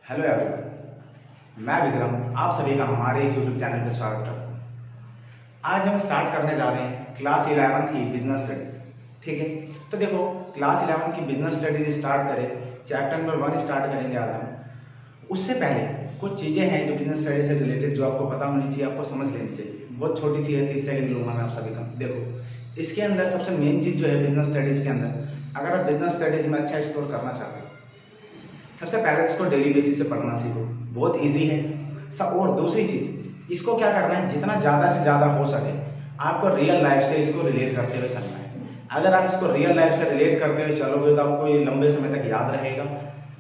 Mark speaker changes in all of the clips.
Speaker 1: Hello everyone, मैं विक्रम आप सभी का हमारे इस यूट्यूब चैनल पर स्वागत करता हूँ। आज हम स्टार्ट करने जा रहे हैं क्लास 11 की बिजनेस स्टडीज। ठीक है, तो देखो क्लास 11 की बिजनेस स्टडीज स्टार्ट करें, चैप्टर नंबर 1 स्टार्ट करेंगे आज हम। उससे पहले कुछ चीज़ें हैं जो बिजनेस स्टडी से रिलेटेड जो आपको पता होनी चाहिए, आपको समझ लेनी चाहिए। बहुत छोटी सी है, 30 सेकंड लूँगा मैं आप सभी का। देखो इसके अंदर सबसे मेन चीज़ जो है बिजनेस स्टडीज़ के अंदर, अगर आप बिजनेस स्टडीज़ में अच्छा स्कोर करना चाहते हो, सबसे पहले इसको डेली बेसिस पे पढ़ना सीखो, बहुत इजी है सब। और दूसरी चीज़, इसको क्या करना है, जितना ज़्यादा से ज़्यादा हो सके आपको रियल लाइफ से इसको रिलेट करते हुए चलना है। अगर आप इसको रियल लाइफ से रिलेट करते हुए चलोगे तो आपको ये लंबे समय तक याद रहेगा।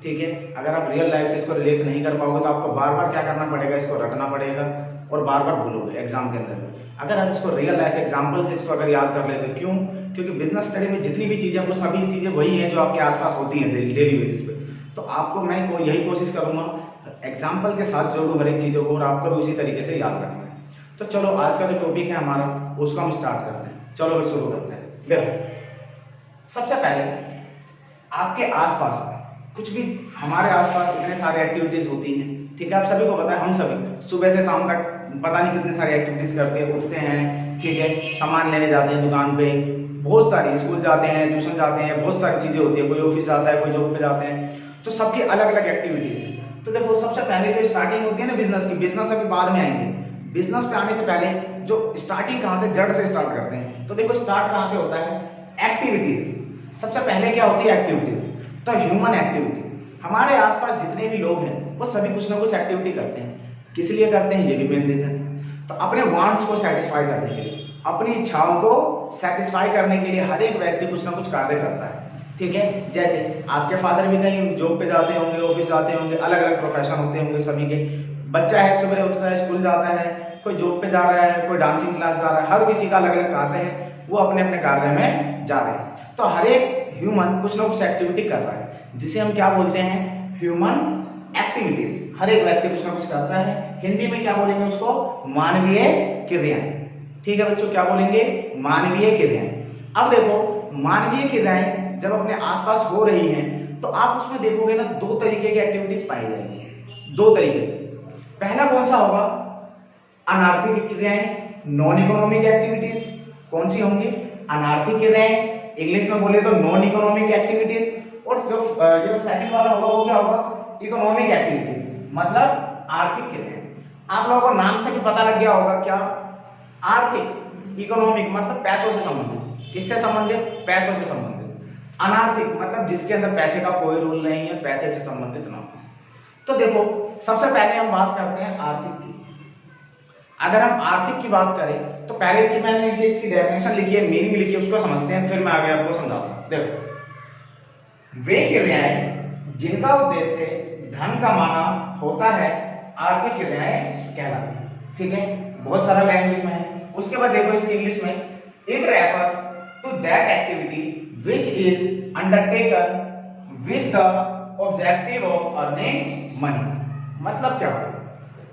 Speaker 1: ठीक है, अगर आप रियल लाइफ से इसको रिलेट नहीं कर पाओगे तो आपको बार बार क्या करना पड़ेगा, इसको रटना पड़ेगा और बार बार भूलोगे एग्जाम के अंदर। अगर आप इसको रियल लाइफ एग्जाम्पल से इसको अगर याद कर लेते हो, क्यों? क्योंकि बिजनेस स्टडी में जितनी भी चीज़ें, वो सभी चीज़ें वही हैं जो आपके आसपास होती हैं डेली बेसिस पे। तो आपको मैं यही कोशिश करूंगा एग्जाम्पल के साथ जोड़ूं हर एक चीज़ों को, और आपको भी उसी तरीके से याद रखना है। तो चलो आज का जो टॉपिक है हमारा, उसको हम स्टार्ट करते हैं। चलो फिर शुरू करते हैं। देखो सबसे पहले आपके आसपास कुछ भी, हमारे आसपास इतने सारे एक्टिविटीज़ होती हैं। ठीक है, आप सभी को पता है, हम सभी सुबह से शाम तक पता नहीं कितने सारे एक्टिविटीज़ करते हैं। उठते हैं, ठीक है, सामान लेने जाते हैं दुकान पे, बहुत सारी, स्कूल जाते हैं, ट्यूशन जाते हैं, बहुत सारी चीज़ें होती है, कोई ऑफिस जाता है, कोई जॉब पे जाते हैं, तो सबकी अलग अलग एक्टिविटीज़ है। तो देखो सबसे पहले जो स्टार्टिंग होती है ना बिजनेस की, बिजनेस अभी बाद में आएंगे, बिजनेस पे आने से पहले जो स्टार्टिंग कहाँ से, जड़ से स्टार्ट करते हैं। तो देखो स्टार्ट कहाँ से होता है, एक्टिविटीज़। सबसे पहले क्या होती है, एक्टिविटीज़। तो ह्यूमन एक्टिविटी, हमारे आसपास जितने भी लोग हैं वो सभी कुछ ना कुछ एक्टिविटी करते हैं। किस लिए करते हैं, ये भी मेन रीजन। तो अपने वांट्स को सेटिस्फाई करने के लिए, अपनी इच्छाओं को सेटिस्फाई करने के लिए हर एक व्यक्ति कुछ ना कुछ कार्य करता है। ठीक है, जैसे आपके फादर भी कहीं जॉब पे जाते होंगे, ऑफिस जाते होंगे, अलग अलग प्रोफेशन होते होंगे सभी के। बच्चा है, सुबह उठता है, स्कूल जाता है, कोई जॉब पे जा रहा है, कोई डांसिंग क्लास जा रहा है, हर किसी का अलग अलग कार्य है, वो अपने अपने कार्य में जा रहे हैं। तो हर एक ह्यूमन कुछ ना कुछ एक्टिविटी कर रहा है, जिसे हम क्या बोलते हैं, ह्यूमन एक्टिविटीज। हर एक व्यक्ति कुछ ना कुछ करता है। हिंदी में क्या बोलेंगे उसको, मानवीय क्रियाएं। ठीक है बच्चों, क्या बोलेंगे, मानवीय क्रियाएं। अब देखो मानवीय क्रियाएं जब अपने आसपास हो रही हैं तो आप उसमें देखोगे ना, दो तरीके की एक्टिविटीज पाई जाएंगी। दो तरीके, पहला कौन सा होगा, अनार्थिक क्रियाएं, नॉन इकोनॉमिक एक्टिविटीज। कौन सी होंगी, अनार्थिक क्रियाएं, इंग्लिश में बोले तो नॉन इकोनॉमिक एक्टिविटीज। और जो सेकंड वाला होगा वो क्या होगा, इकोनॉमिक एक्टिविटीज, मतलब आर्थिक क्रियाएं। आप लोगों को नाम से भी पता लग गया होगा, क्या, आर्थिक। इकोनॉमिक मतलब पैसों से संबंधित, किससे संबंधित, पैसों से संबंधित। अनार्थिक मतलब जिसके अंदर पैसे का कोई रोल नहीं है, पैसे से संबंधित ना हो। तो देखो सबसे पहले हम बात करते हैं आर्थिक की। अगर हम आर्थिक की बात करें तो पहले इसकी मैंने नीचे इसकी डेफिनेशन लिखी है, मीनिंग लिखी है, उसको समझते हैं, फिर मैं आगे आपको समझाता हूं। देखो वे क्रियाएं जिनका उद्देश्य धन कमाना होता है आर्थिक क्रियाएं कहलाती हैं। ठीक है, बहुत सारा लैंग्वेज में है। उसके बाद देखो इसकी इंग्लिश में, it refers to that activity which is undertaken with the objective of earning money। मतलब क्या होता है,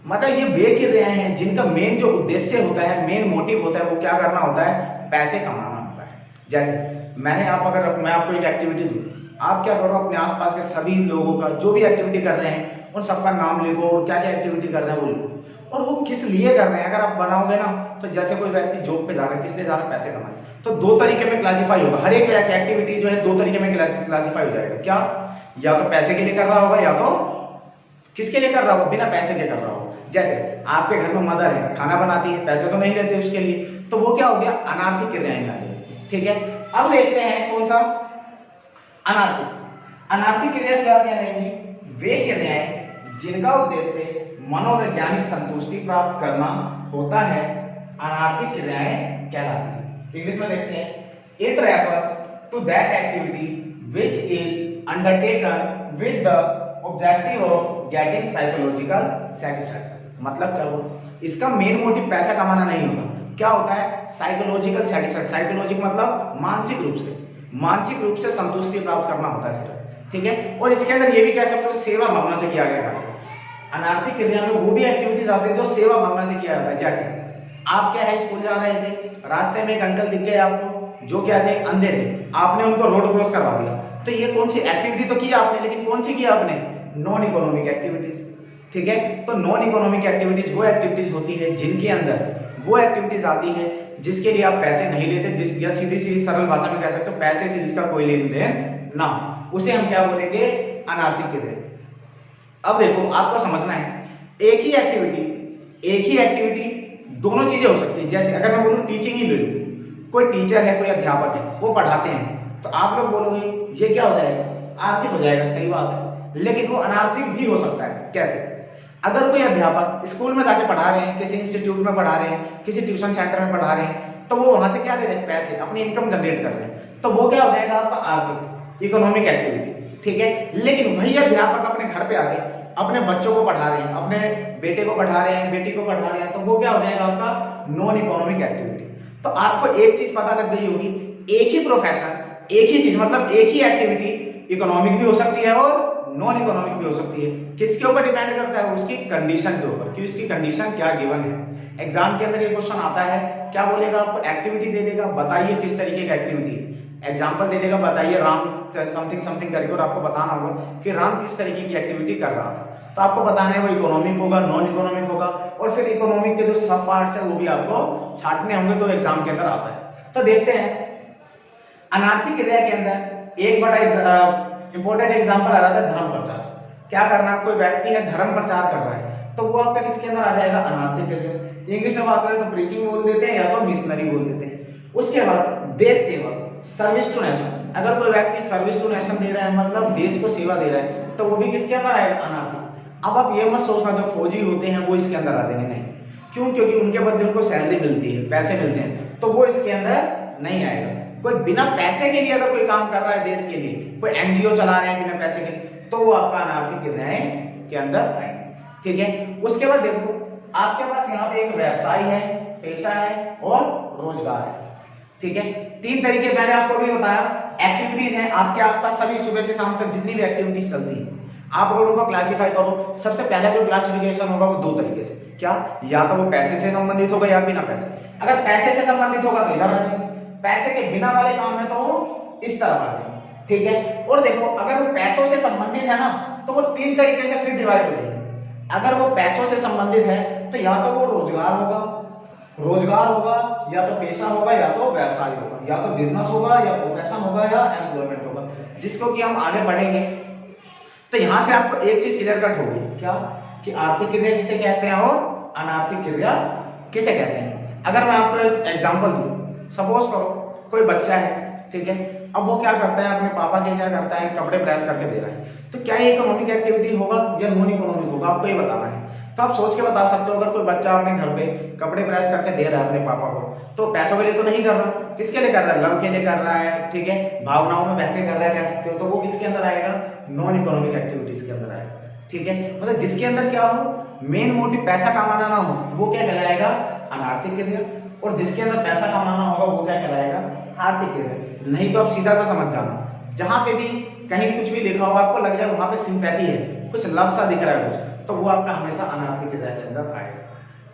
Speaker 1: मतलब ये वे क्रियाएं हैं जिनका मेन जो उद्देश्य होता है, मेन मोटिव होता है, वो क्या करना होता है, पैसे कमाना होता है। जैसे मैं आपको एक एक्टिविटी दूं, आप क्या करो, अपने आसपास के सभी लोगों का जो भी एक्टिविटी कर रहे हैं उन सबका नाम लिखो, और क्या क्या एक्टिविटी कर रहे हैं वो लिखो, और वो किस लिए कर रहे हैं। अगर आप बनाओगे ना, तो जैसे कोई व्यक्ति जॉब पे जा रहा है, किस लिए जा रहा है, पैसे कमाने। तो दो तरीके में क्लासिफाई होगा, हर एक एक्टिविटी जो है दो तरीके में क्लासिफाई हो जाएगा। क्या, या तो पैसे के लिए कर रहा होगा, या तो किसके लिए कर रहा होगा, बिना पैसे के कर रहा होगा। जैसे आपके घर में मदर है, खाना बनाती है, पैसे तो नहीं लेते उसके लिए, तो वो क्या हो गया, अनार्थिक क्रियाएं आ गई। ठीक है, अब देखते हैं कौन सा, अनार्थिक। अनार्थिक क्रिया क्या कहलाएंगी, वे क्रियाएं जिनका उद्देश्य मनोवैज्ञानिक संतुष्टि प्राप्त करना होता है अनार्थिक क्रियाएं कहलाती हैं। इंग्लिश में देखते हैं, it refers to that activity which is undertaken with the objective of getting psychological satisfaction. मतलब क्या हुआ, इसका मेन मोटिव पैसा कमाना नहीं होता, क्या होता है, साइकोलॉजिकल सेटिस्फैक्शन। साइकोलॉजिक मतलब मानसिक रूप से संतुष्टि प्राप्त करना होता है सिर्फ। ठीक है, और इसके अंदर ये भी कह सकते हो सेवा भावना से किया गया है। अनार्थिक क्रिया में वो भी एक्टिविटीज आते हैं जो सेवा भावना से किया जाता है। जैसे आप क्या है, स्कूल जा रहे थे, रास्ते में एक अंकल दिख गए आपको, जो क्या थे, अंधे थे, आपने उनको रोड क्रॉस करवा दिया। तो ये कौन सी एक्टिविटी तो की आपने, लेकिन कौन सी की आपने, नॉन इकोनॉमिक एक्टिविटीज। ठीक है, तो नॉन इकोनॉमिक एक्टिविटीज वो एक्टिविटीज होती है जिनके अंदर वो एक्टिविटीज आती है जिसके लिए आप पैसे नहीं लेते, जिस या सीधी सीधी सरल भाषा में कह सकते हो पैसे से जिसका कोई लेन देन ना, उसे हम क्या बोलेंगे, अनार्थिक क्रिया। अब देखो आपको समझना है, एक ही एक्टिविटी दोनों चीजें हो सकती है। जैसे अगर मैं बोलूं टीचिंग ही ले लूं, कोई टीचर है, कोई अध्यापक है, वो पढ़ाते हैं, तो आप लोग बोलोगे ये क्या हो जाएगा, आर्थिक हो जाएगा, सही बात है। लेकिन वो अनार्थिक भी हो सकता है। कैसे? अगर कोई अध्यापक स्कूल में जाके पढ़ा रहे हैं, किसी इंस्टीट्यूट में पढ़ा रहे हैं, किसी ट्यूशन सेंटर में पढ़ा रहे हैं, तो वो वहां से क्या दे रहे हैं, पैसे, अपनी इनकम जनरेट कर रहे हैं, तो वो क्या हो जाएगा आपका आर्थिक, इकोनॉमिक एक्टिविटी। ठीक है, लेकिन वही अध्यापक अपने घर पे आके अपने बच्चों को पढ़ा रहे हैं, अपने बेटे को पढ़ा रहे हैं, बेटी को पढ़ा रहे हैं, तो वो क्या हो जाएगा आपका नॉन इकोनॉमिक एक्टिविटी। तो आपको एक चीज पता लग गई होगी, एक ही प्रोफेशन, एक ही चीज, मतलब एक ही एक्टिविटी इकोनॉमिक भी हो सकती है और नॉन इकोनॉमिक भी हो सकती है। किसके ऊपर डिपेंड करता है, उसकी कंडीशन के ऊपर, कि उसकी कंडीशन क्या गिवन है। एग्जाम के अंदर ये क्वेश्चन आता है, क्या बोलेगा, आपको एक्टिविटी दे देगा, बताइए किस तरीके का एक्टिविटी है। एग्जाम्पल दे देगा, बताइए राम समथिंग समथिंग करके, और आपको बताना होगा कि राम किस तरीके की एक्टिविटी कर रहा था। तो आपको बताना है वो इकोनॉमिक होगा, नॉन इकोनॉमिक होगा, और फिर इकोनॉमिक के जो सब पार्ट्स है वो भी आपको छांटने होंगे, तो एग्जाम के अंदर आता है। तो देखते हैं अनार्थिक क्रिया के अंदर एक बड़ा इंपॉर्टेंट एग्जाम्पल आ रहा था, धर्म प्रचार। क्या करना, कोई व्यक्ति है धर्म प्रचार कर रहा है, तो वो आपका किसके अंदर आ जाएगा, अनार्थिक क्रिया। इंग्लिश में बात करें तो प्रीचिंग बोल देते हैं या तो मिशनरी बोल देते हैं। उसके बाद देश सेवा, सर्विस टू नेशन। अगर कोई व्यक्ति सर्विस टू नेशन दे रहा है, मतलब देश को सेवा दे रहा है, तो वो भी किसके अंदर आएगा, अनार्थिक। अब आप ये मत सोचना जो फौजी होते हैं वो इसके अंदर आते नहीं, क्यों, क्योंकि उनके बदले उनको सैलरी मिलती है, पैसे मिलते हैं, तो वो इसके अंदर नहीं आएगा। कोई बिना पैसे के लिए अगर कोई काम कर रहा है देश के लिए, कोई एनजीओ चला रहे हैं बिना पैसे के, तो वो आपका अनार्थिक क्रियाएं के अंदर आएंगे। ठीक है, उसके बाद देखो आपके पास यहाँ पे एक व्यवसाय है, पेशा है और रोजगार है। ठीक है, तीन तरीके मैंने आपको भी बताया, एक्टिविटीज हैं आपके आसपास सभी, सुबह से शाम तक जितनी भी एक्टिविटीज चलती है, आप अगर उनको क्लासिफाई करो, सबसे पहला जो क्लासिफिकेशन होगा वो दो तरीके से, क्या, या तो वो पैसे से संबंधित होगा या बिना पैसे। अगर पैसे से संबंधित होगा तो इधर आ जाएंगे, पैसे के बिना वाले काम है तो वो इस तरफ आ जाएंगे। ठीक है, और देखो अगर वो पैसों से संबंधित है ना, तो वो तीन तरीके से फिर डिवाइड हो जाएंगे। अगर वो पैसों से संबंधित है तो या तो वो रोजगार होगा, या तो पेशा होगा, या तो व्यवसाय होगा, या तो बिजनेस होगा, या प्रोफेशन होगा, या एम्प्लॉयमेंट होगा, जिसको कि हम आगे बढ़ेंगे। तो यहां से आपको एक चीज क्लियर कट होगी, क्या, कि आर्थिक क्रिया किसे कहते हैं और अनार्थिक क्रिया किसे कहते हैं। अगर मैं आपको एक एग्जांपल दूं, सपोज करो कोई बच्चा है, ठीक है, अब वो क्या करता है, अपने पापा के क्या करता है, कपड़े प्रेस करके दे रहा है, तो क्या ये इकोनॉमिक एक्टिविटी होगा या नॉन इकोनॉमिक होगा, आपको ये बताना है। तो आप सोच के बता सकते हो, अगर कोई बच्चा अपने घर पे कपड़े प्रेस करके दे रहा है अपने पापा को, तो पैसों के लिए तो नहीं कर रहा, किसके लिए कर रहा है, लव के लिए कर रहा है, ठीक है, भावनाओं में बह के कर रहा है, कह सकते हो, तो वो किसके अंदर आएगा, नॉन इकोनॉमिक एक्टिविटीज के अंदर आएगा। ठीक है, मतलब जिसके अंदर क्या हो, मेन मोटिव पैसा कमाना ना हो, वो क्या कहलाएगा, अनार्थिक क्रिया, और जिसके अंदर पैसा कमाना होगा वो क्या कहलाएगा, आर्थिक क्रिया। नहीं तो आप सीधा सा समझ जाना, जहां पे भी कहीं कुछ भी लिखा होगा आपको लग जाए वहां पे सिंपैथी है, कुछ लव सा दिख रहा है कुछ, तो वो आपका हमेशा अनार्थिक क्रिया के अंदर आएगा।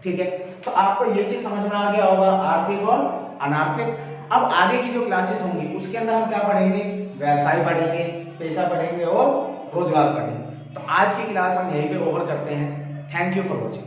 Speaker 1: ठीक है, तो आपको ये चीज समझ में आ गया होगा, आर्थिक और अनार्थिक। अब आगे की जो क्लासेस होंगी उसके अंदर हम क्या पढ़ेंगे, व्यवसाय पढ़ेंगे, पेशा पढ़ेंगे और रोजगार पढ़ेंगे। तो आज की क्लास हम यहीं पे ओवर करते हैं। Thank you for watching.